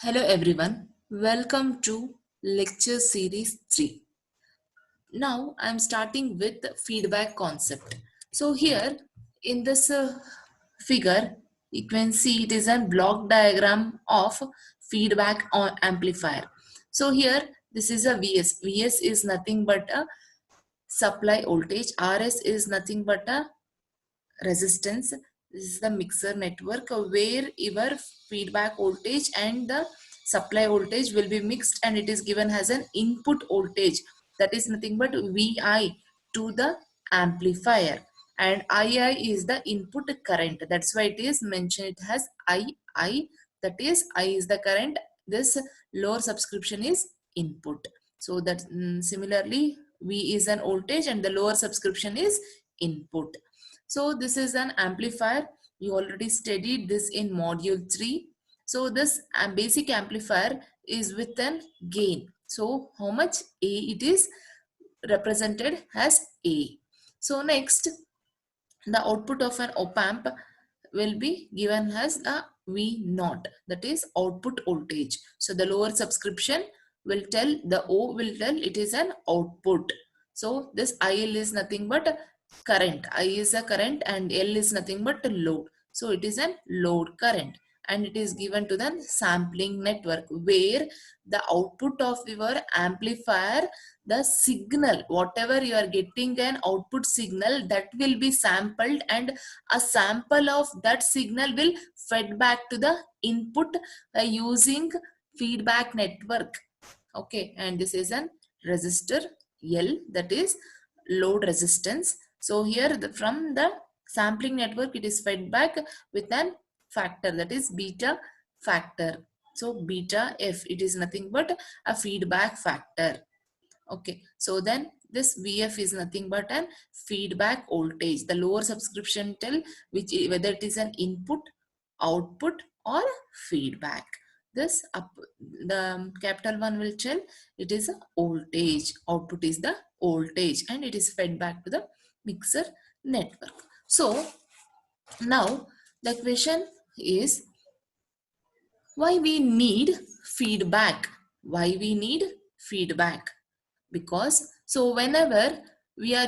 Hello everyone, welcome to lecture series 3. Now I am starting with the feedback concept. So here in this figure you can see it is a block diagram of feedback on amplifier. So here this is a VS. VS is nothing but a supply voltage. RS is nothing but a resistance. This is the mixer network where your feedback voltage and the supply voltage will be mixed, and it is given as an input voltage, that is nothing but VI to the amplifier, and II is the input current. That's why it is mentioned it has II, that is I is the current, this lower subscription is input. So that similarly V is an voltage and the lower subscription is input. So this is an amplifier. You already studied this in module 3. So this basic amplifier is with an gain. So how much A it is represented as A. So next, the output of an op amp will be given as a V naught, that is output voltage. So the lower subscription will tell, the O will tell it is an output. So this IL is nothing but current. I is a current and L is nothing but load. So it is a load current, and it is given to the sampling network where the output of your amplifier, the signal, whatever you are getting an output signal, that will be sampled, and a sample of that signal will fed back to the input using feedback network. Okay, and this is an resistor L, that is load resistance. So here from the sampling network it is fed back with an factor, that is beta factor. So beta F, it is nothing but a feedback factor. Okay, so then this VF is nothing but an feedback voltage, the lower subscription tell which whether it is an input, output or feedback. This up, the capital one will tell it is a voltage, output is the voltage, and it is fed back to the mixer network. So now the question is, why we need feedback? Why we need feedback? Because so whenever we are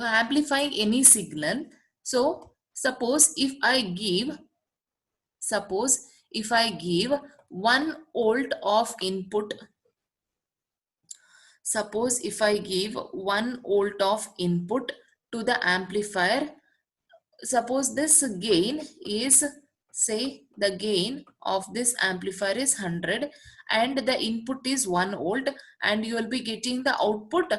amplifying any signal, so suppose if I give 1 volt of input, suppose if I give 1 volt of input to the amplifier, suppose this gain is, say the gain of this amplifier is 100 and the input is 1 volt, and you will be getting the output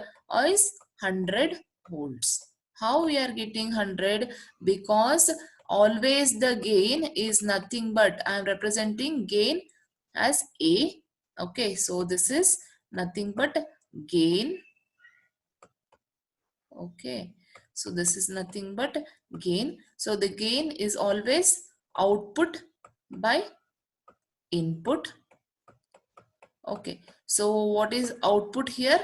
is 100 volts. How we are getting 100? Because always the gain is nothing but, I am representing gain as A. Okay, so this is nothing but gain. Okay, so this is nothing but gain. So the gain is always output by input. Okay, so what is output here?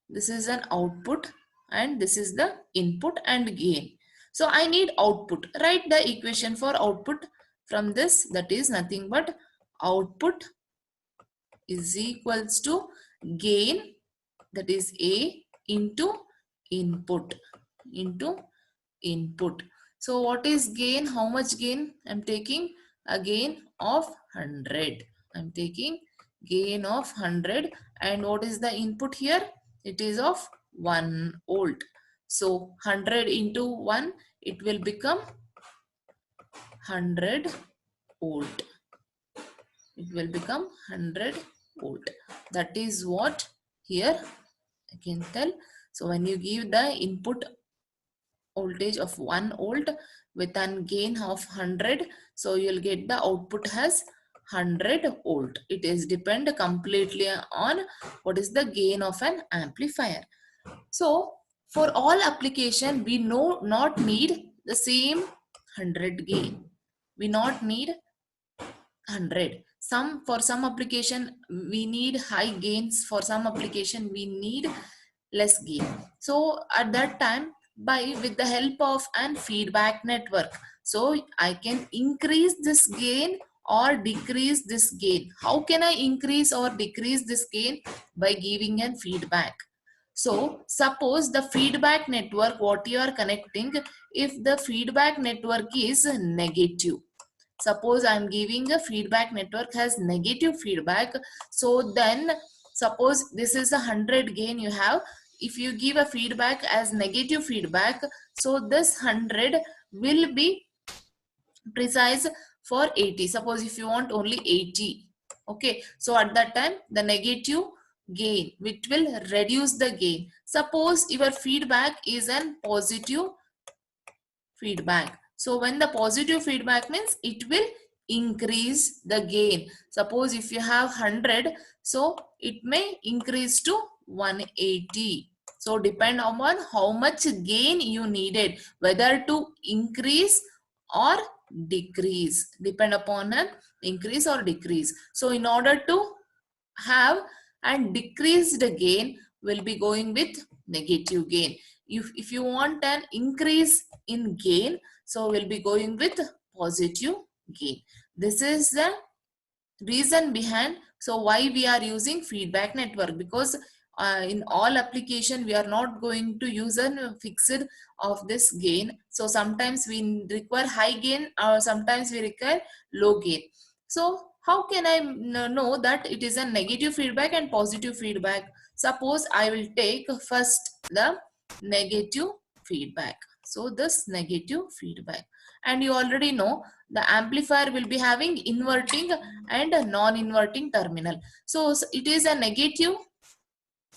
This is an output and this is the input and gain. So I need output. Write the equation for output from this, that is nothing but output is equals to gain, that is A, into input, into input. So what is gain? How much gain? I'm taking a gain of 100. I'm taking gain of 100, and what is the input here? It is of 1 volt. So 100 into 1, it will become 100 volt. It will become 100 volt. That is what here I can tell. So when you give the input voltage of 1 volt with an gain of 100, so you'll get the output has 100 volt. It is depend completely on what is the gain of an amplifier. So for all application we not need the same 100 gain. We not need 100. Some, for some application we need high gains, for some application we need less gain. So at that time, by with the help of an feedback network, so I can increase this gain or decrease this gain? How can I increase or decrease this gain? By giving a feedback. So suppose the feedback network what you are connecting, if the feedback network is negative, suppose I am giving a feedback network has negative feedback, so then suppose this is 100 gain you have, if you give a feedback as negative feedback, so this 100 will be precise for 80. Suppose if you want only 80, okay, so at that time the negative gain which will reduce the gain. Suppose your feedback is an positive feedback, so when the positive feedback means it will increase the gain. Suppose if you have 100, so it may increase to 180. So depend upon how much gain you needed, whether to increase or decrease, depend upon an increase or decrease. So in order to have and decreased gain, will be going with negative gain. If you want an increase in gain, so we'll be going with positive gain. This is the reason behind so why we are using feedback network, because in all application we are not going to use a fixed of this gain. So sometimes we require high gain or sometimes we require low gain. So how can I know that it is a negative feedback and positive feedback? Suppose I will take first the negative feedback. So this negative feedback, and you already know the amplifier will be having inverting and a non-inverting terminal. So it is a negative,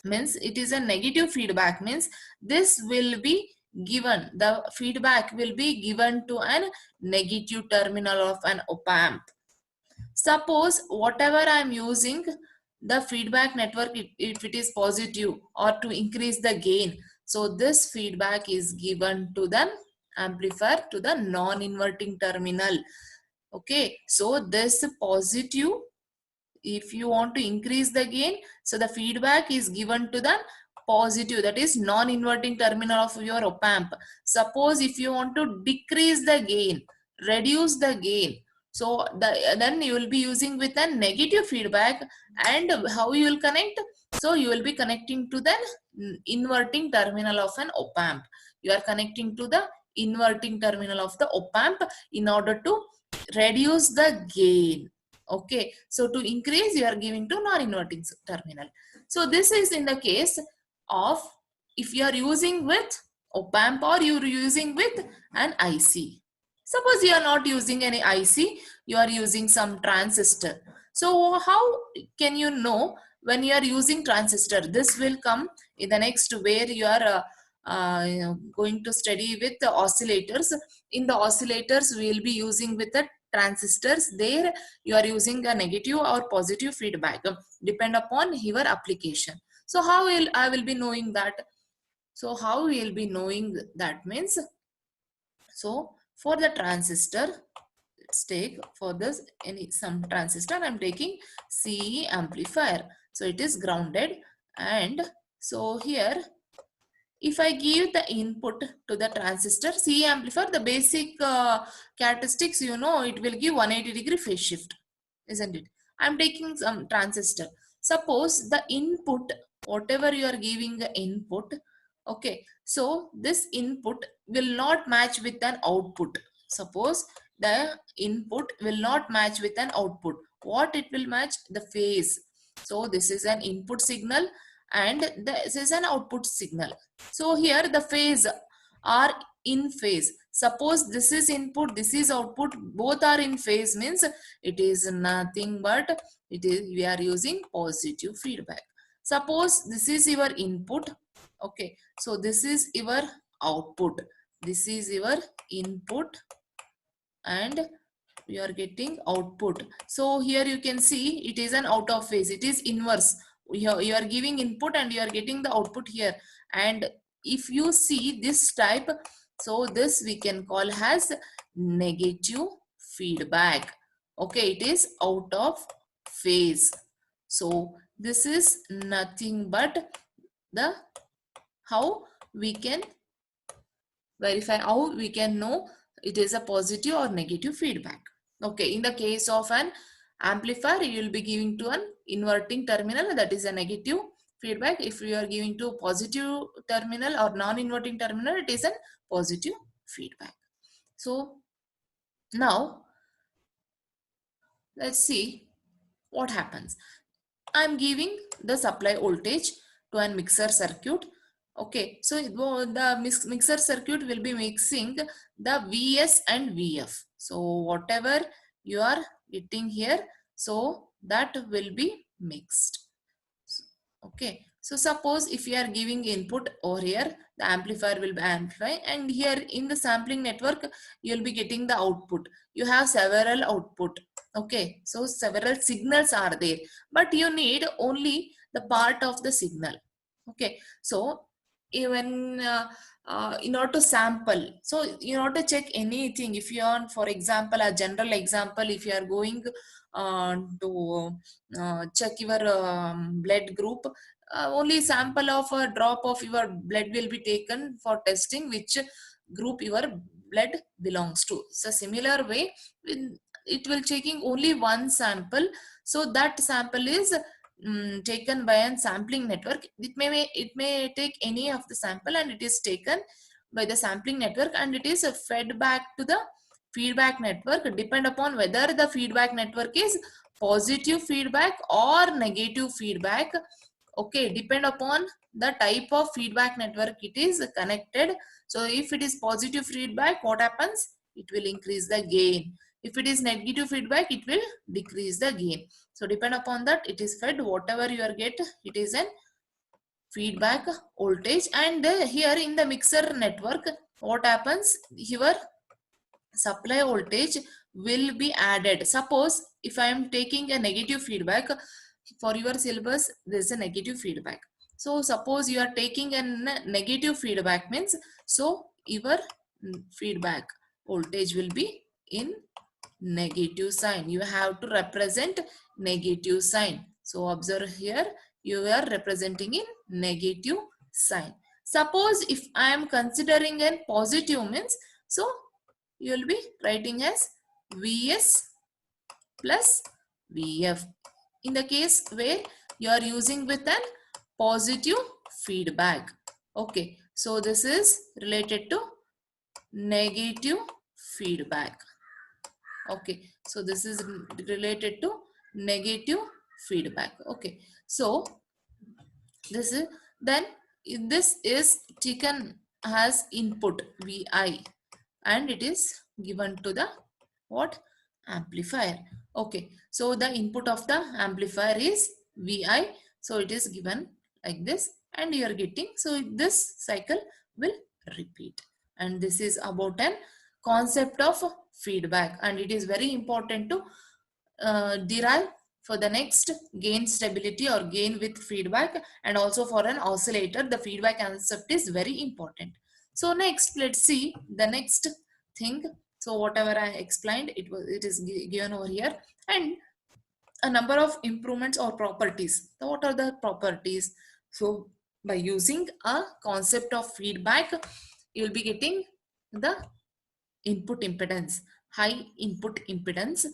means it is a negative feedback, means this will be given, the feedback will be given to an negative terminal of an op-amp. Suppose whatever I am using the feedback network, if it is positive or to increase the gain, so this feedback is given to the amplifier to the non-inverting terminal. Okay, so this positive, if you want to increase the gain, so the feedback is given to the positive, that is non-inverting terminal of your op-amp. Suppose if you want to decrease the gain, reduce the gain, so then you will be using with a negative feedback. And how you will connect? So you will be connecting to the inverting terminal of an op-amp. You are connecting to the inverting terminal of the op-amp in order to reduce the gain. Okay, so to increase you are giving to non-inverting terminal. So this is in the case of if you are using with op-amp or you are using with an IC. Suppose you are not using any IC, you are using some transistor. So how can you know when you are using transistor? This will come in the next where you are going to study with the oscillators. In the oscillators we will be using with the transistors. There you are using a negative or positive feedback, depend upon your application. So how will I will be knowing that? So how we will be knowing that means, so for the transistor, let's take for this any some transistor, I'm taking CE amplifier. So it is grounded, and so here if I give the input to the transistor CE amplifier, the basic characteristics, you know, it will give 180-degree phase shift, isn't it? I'm taking some transistor. Suppose the input, whatever you are giving the input, okay, so this input will not match with an output. Suppose the input will not match with an output. What it will match? The phase. So this is an input signal and this is an output signal. So here the phase are in phase. Suppose this is input, this is output, both are in phase, means it is nothing but it is we are using positive feedback. Suppose this is your input, okay, so this is your output, this is your input and you are getting output. So here you can see it is an out of phase, it is inverse. You are giving input and you are getting the output here. And if you see this type, so this we can call as negative feedback. Okay, it is out of phase. So this is nothing but the how we can verify, how we can know it is a positive or negative feedback. Okay, in the case of an amplifier, you will be giving to an inverting terminal, that is a negative feedback. If you are giving to positive terminal or non-inverting terminal, it is a positive feedback. So now let's see what happens. I'm giving the supply voltage to a mixer circuit. Okay, so the mixer circuit will be mixing the Vs and Vf. So whatever you are getting here, so that will be mixed. Okay, so suppose if you are giving input over here, the amplifier will be amplify, and here in the sampling network you will be getting the output. You have several output. Okay, so several signals are there, but you need only the part of the signal. Okay, so even in order to sample, so in order to check anything, if you are, for example, a general example, if you are going to check your blood group, only sample of a drop of your blood will be taken for testing which group your blood belongs to. So similar way, it will checking only one sample. So that sample is taken by a sampling network. It may take any of the sample, and it is taken by the sampling network, and it is fed back to the feedback network, depend upon whether the feedback network is positive feedback or negative feedback. Okay, depend upon the type of feedback network it is connected. So if it is positive feedback, what happens? It will increase the gain. If it is negative feedback, it will decrease the gain. So depend upon that, it is fed whatever you are get, it is an feedback voltage. And here in the mixer network, what happens? Your supply voltage will be added. Suppose if I am taking a negative feedback, for your syllabus there is a negative feedback. So suppose you are taking a negative feedback means, so your feedback voltage will be in negative sign. You have to represent negative sign. So observe here, you are representing in negative sign. Suppose if I am considering a positive means, so you will be writing as Vs plus Vf. In the case where you are using with an positive feedback. Okay, so this is related to negative feedback. Okay, so this is related to negative feedback. Okay, so this is then this is taken as input Vi, and it is given to the what? Amplifier. Okay, so the input of the amplifier is Vi, so it is given like this, and you are getting, so this cycle will repeat. And this is about an concept of feedback, and it is very important to derive for the next gain stability or gain with feedback, and also for an oscillator the feedback concept is very important. So next, let's see the next thing. So whatever I explained, it is given over here, and a number of improvements or properties. So what are the properties? So by using a concept of feedback, you will be getting the input impedance, high input impedance.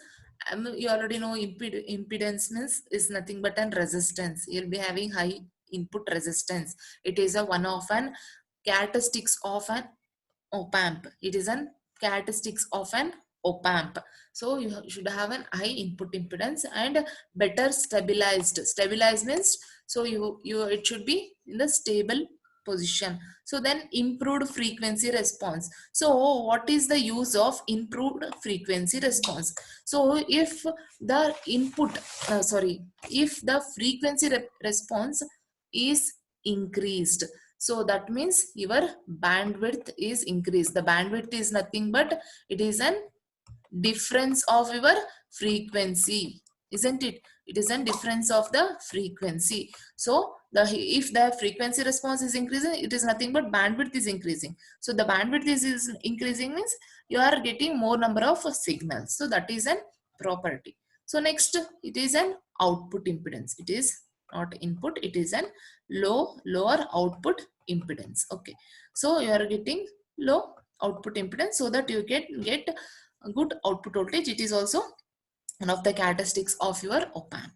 You already know impedance means is nothing but an resistance. You'll be having high input resistance. It is a one of an characteristics of an op amp. It is an characteristics of an op amp. So you should have an high input impedance and better stabilized. Stabilized means, so you it should be in the stable position. So then improved frequency response. So what is the use of improved frequency response? So if the input if the frequency response is increased, so that means your bandwidth is increased. The bandwidth is nothing but it is an difference of your frequency, isn't it? It is a difference of the frequency. So the if the frequency response is increasing, it is nothing but bandwidth is increasing. So the bandwidth is increasing means you are getting more number of signals. So that is an property. So next, it is an output impedance. It is not input, it is an lower output impedance. Okay, so you are getting low output impedance so that you get good output voltage. It is also one of the characteristics of your op-amp.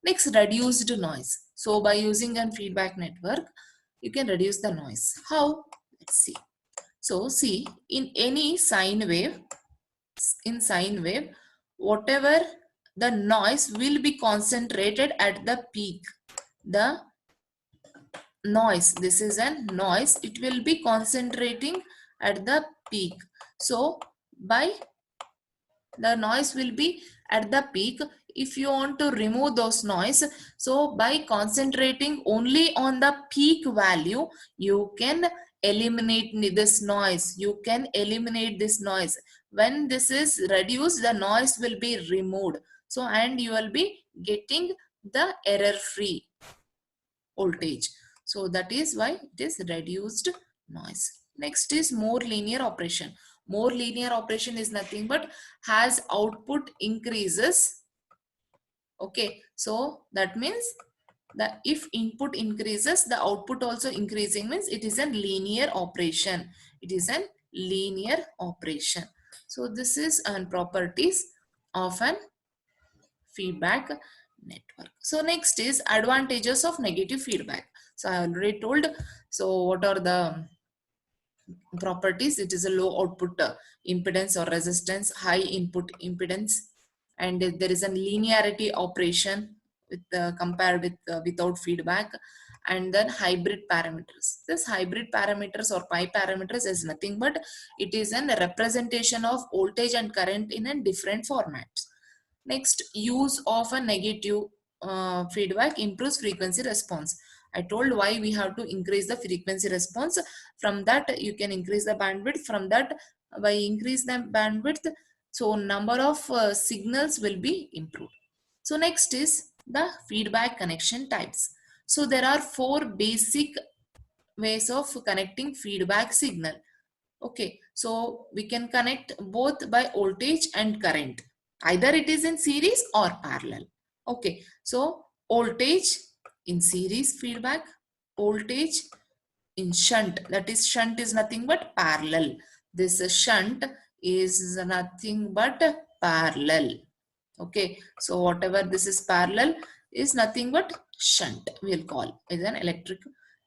Next, reduced noise. So by using a feedback network, you can reduce the noise. How? Let's see. So see, in any sine wave, whatever the noise will be concentrated at the peak. The noise, this is a noise, it will be concentrating at the peak. So by the noise will be at the peak. If you want to remove those noise, so by concentrating only on the peak value, you can eliminate this noise. You can eliminate this noise. When this is reduced, the noise will be removed. So and you will be getting the error free voltage. So that is why it is reduced noise. Next is more linear operation. More linear operation is nothing but as output increases. Okay, so that means the if input increases, the output also increasing, means it is a linear operation. It is a linear operation. So this is an properties of an feedback network. So next is advantages of negative feedback. So I already told. So what are the properties? It is a low output impedance or resistance, high input impedance, and there is a linearity operation with compared with without feedback, and then hybrid parameters. This hybrid parameters or pi parameters is nothing but it is a representation of voltage and current in a different formats. Next, use of a negative feedback improves frequency response. I told why we have to increase the frequency response. From that, you can increase the bandwidth. From that, by increase the bandwidth, so number of signals will be improved. So next is the feedback connection types. So there are four basic ways of connecting feedback signal. Okay, so we can connect both by voltage and current. Either it is in series or parallel. Okay, so voltage in series feedback, voltage in shunt. That is, shunt is nothing but parallel. This shunt is nothing but parallel. Okay, so whatever this is parallel is nothing but shunt, we'll call is an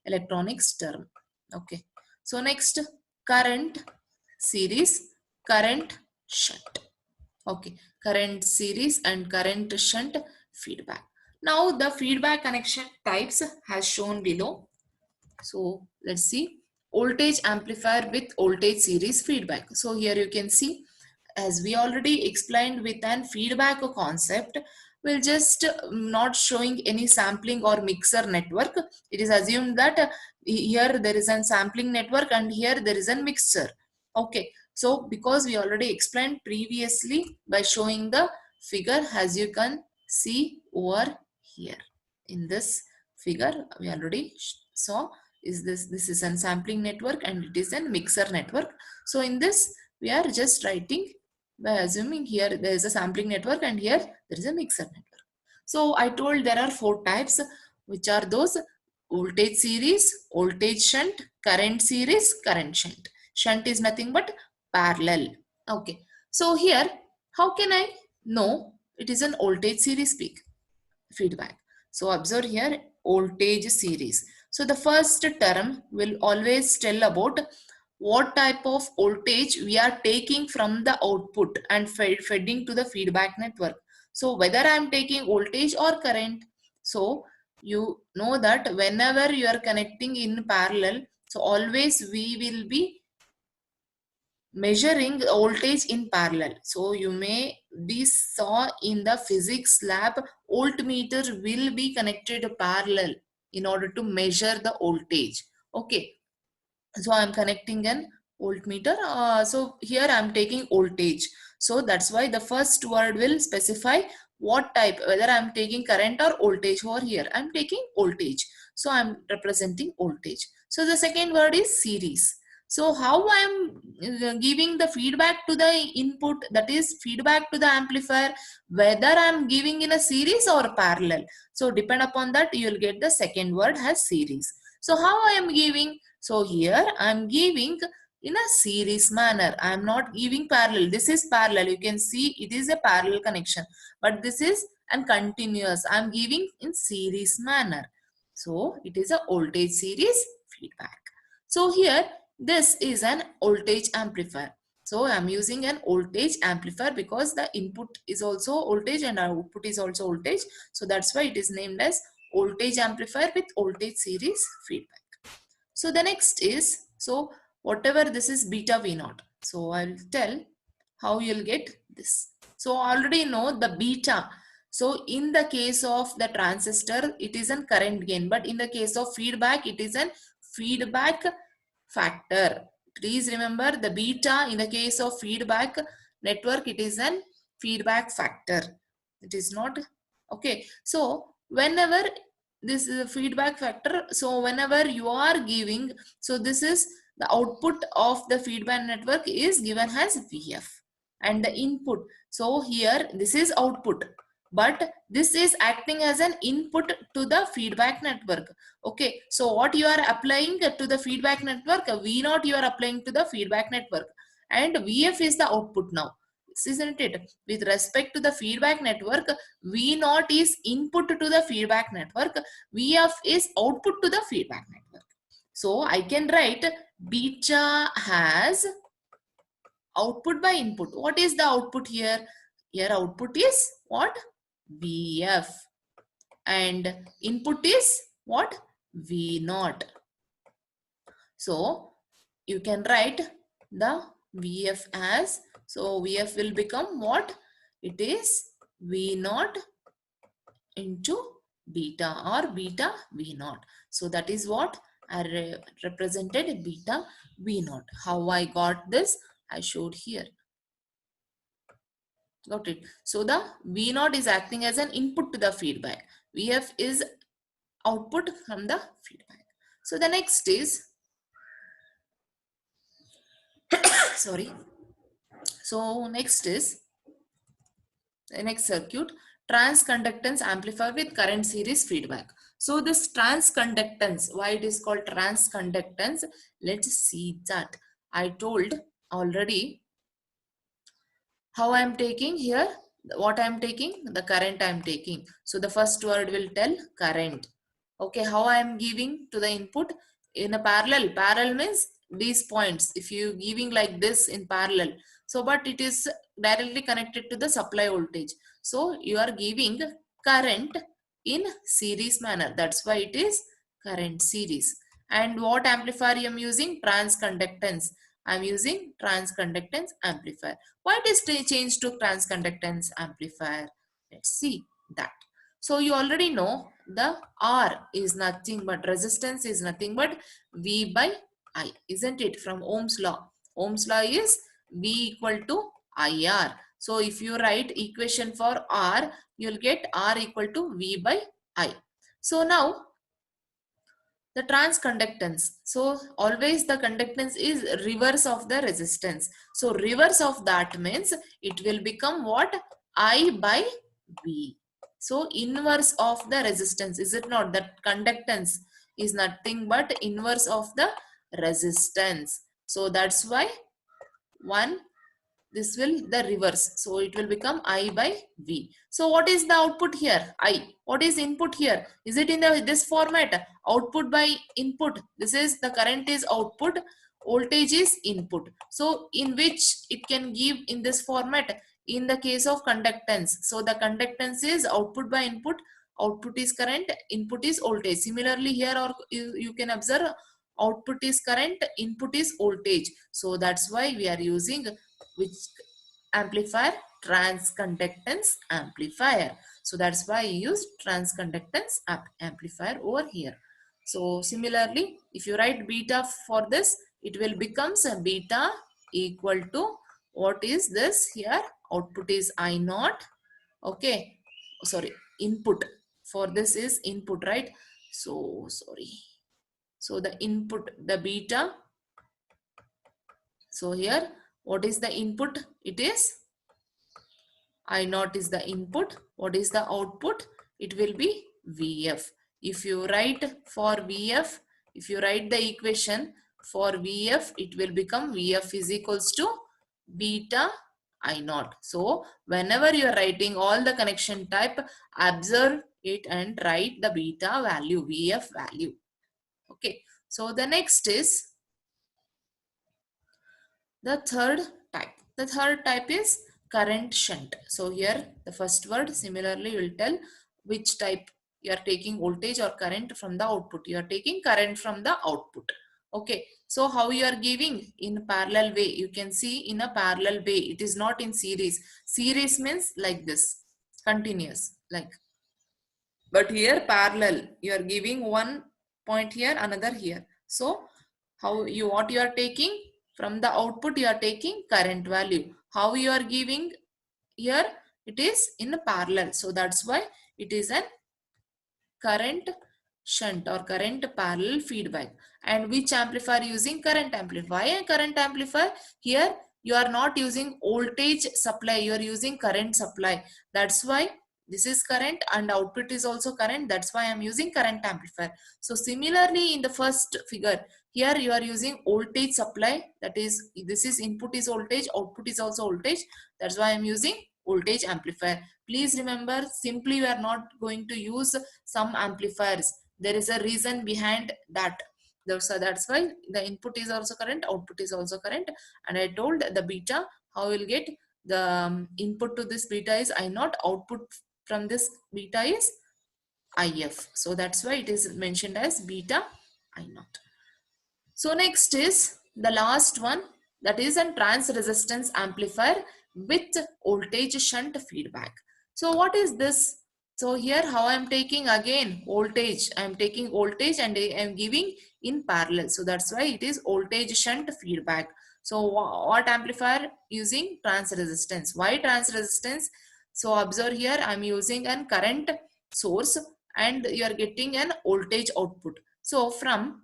electronics term. Okay, so next, current series, current shunt. Okay, current series and current shunt feedback. Now the feedback connection types has shown below. So let's see, voltage amplifier with voltage series feedback. So here you can see, as we already explained with an feedback concept, we'll just not showing any sampling or mixer network. It is assumed that here there is a sampling network and here there is a mixer. Okay, so because we already explained previously by showing the figure, as you can see over here in this figure, we already saw is this is a sampling network and it is a mixer network. So in this we are just writing by assuming here there is a sampling network and here there is a mixer network. So I told there are four types, which are those: voltage series, voltage shunt, current series, current shunt. Shunt is nothing but parallel. Okay, so here how can I know it is an voltage series feedback? So observe here, voltage series. So the first term will always tell about what type of voltage we are taking from the output and feeding to the feedback network. So whether I am taking voltage or current. So you know that whenever you are connecting in parallel, so always we will be measuring voltage in parallel. So you may be saw in the physics lab, voltmeter will be connected parallel in order to measure the voltage. Okay, so I'm connecting an voltmeter. So here I'm taking voltage. So that's why the first word will specify what type, whether I'm taking current or voltage. Over here I'm taking voltage, so I'm representing voltage. So the second word is series. So how I'm giving the feedback to the input, that is feedback to the amplifier, whether I'm giving in a series or parallel. So depend upon that you will get the second word as series. So how I am giving? So here I am giving in a series manner. I am not giving parallel. This is parallel. You can see it is a parallel connection. But this is and continuous. I am giving in series manner. So it is a voltage series feedback. So here this is an voltage amplifier. So I am using an voltage amplifier because the input is also voltage and output is also voltage. So that's why it is named as voltage amplifier with voltage series feedback. So the next is, so whatever this is beta V naught. So I'll tell how you'll get this. So already know the beta. So in the case of the transistor, it is an current gain, but in the case of feedback, it is an feedback factor. Please remember the beta in the case of feedback network, it is an feedback factor. It is not okay. So whenever this is a feedback factor, so whenever you are giving, so this is the output of the feedback network is given as VF and the input. So here this is output, but this is acting as an input to the feedback network. Okay, so what you are applying to the feedback network, V0 you are applying to the feedback network, and VF is the output now. Isn't it? With respect to the feedback network, V0 is input to the feedback network, VF is output to the feedback network. So I can write beta has output by input. What is the output here? Here output is what? VF. And input is what? V0. So you can write the VF as, so VF will become what? It is V0 into beta or beta V0. So that is what I represented beta V0. How I got this? I showed here. Got it. So the V0 is acting as an input to the feedback. VF is output from the feedback. So the next is, sorry. So next is the next circuit, transconductance amplifier with current series feedback. So this transconductance, why it is called transconductance? Let's see that. I told already how I am taking here, what I am taking, the current I am taking. So the first word will tell current. Okay, how I am giving to the input in a parallel. Parallel means these points. If you giving like this in parallel, so but it is directly connected to the supply voltage. So you are giving current in series manner. That's why it is current series. And what amplifier I am using? Transconductance. I am using transconductance amplifier. Why it is changed to transconductance amplifier? Let's see that. So you already know the R is nothing but resistance is nothing but V by I, isn't it? From Ohm's law. Ohm's law is V equal to IR. So if you write equation for R, you'll get R equal to V by I. So now the transconductance. So always the conductance is reverse of the resistance. So reverse of that means it will become what? I by V. So inverse of the resistance. Is it not? That conductance is nothing but inverse of the resistance. So that's why one, this will the reverse, so it will become I by V. So what is the output here? I. What is input here? Is it in the this format? Output by input. This is the current is output, voltage is input. So in which it can give in this format? In the case of conductance, so the conductance is output by input, output is current, input is voltage. Similarly here, or you can observe output is current, input is voltage. So that's why we are using which amplifier? Transconductance amplifier. So that's why I use transconductance amplifier over here. So similarly, if you write beta for this, it will becomes a beta equal to, what is this here? Output is I naught. Okay, sorry, input for this is input, right? So sorry. So the input, the beta. So here, what is the input? It is I naught is the input. What is the output? It will be VF. If you write for VF, if you write the equation for VF, it will become VF is equals to beta I naught. So whenever you are writing all the connection type, observe it and write the beta value, VF value. Okay. So the next is the third type. The third type is current shunt. So here the first word similarly will tell which type you are taking voltage or current from the output. You are taking current from the output. Okay. So how you are giving in parallel way? You can see in a parallel way. It is not in series. Series means like this, continuous, like. But here parallel, you are giving one point here, another here. So how you, what you are taking from the output, you are taking current value. How you are giving here, it is in parallel. So that's why it is an current shunt or current parallel feedback. And which amplifier using? Current amplifier. Current amplifier, here you are not using voltage supply, you are using current supply. That's why this is current and output is also current. That's why I'm using current amplifier. So similarly in the first figure, here you are using voltage supply. That is, this is input is voltage, output is also voltage. That's why I'm using voltage amplifier. Please remember, simply we are not going to use some amplifiers. There is a reason behind that. So that's why the input is also current, output is also current. And I told the beta, how we'll get the input to this beta is I naught, output from this beta is IF. So that's why it is mentioned as beta I naught. So next is the last one, that is a trans resistance amplifier with voltage shunt feedback. So what is this? So here how I am taking again voltage, I am taking voltage and I am giving in parallel. So that's why it is voltage shunt feedback. So what amplifier using? Trans resistance. Why trans resistance? So observe here I am using an current source and you are getting an voltage output. So from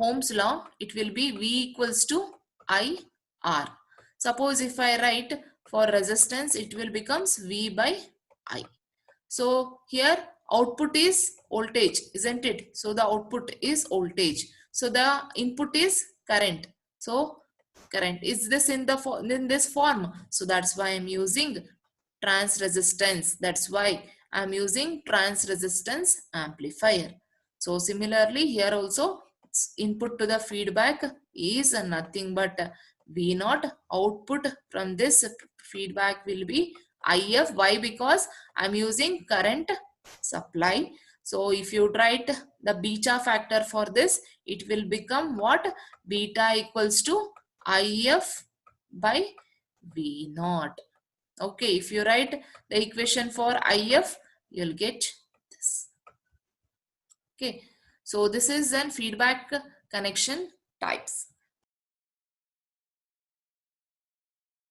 Ohm's law, it will be V equals to IR. Suppose if I write for resistance, it will becomes V by I. So here output is voltage, isn't it? So the output is voltage. So the input is current. So current is this in the in this form. So that's why I'm using trans resistance. That's why I'm using trans resistance amplifier. So similarly here also input to the feedback is nothing but V naught. Output from this feedback will be IF. Why? Because I'm using current supply. So if you write the beta factor for this, it will become what? Beta equals to IF by V naught. Okay, if you write the equation for IF, you'll get this. Okay, so this is then feedback connection types.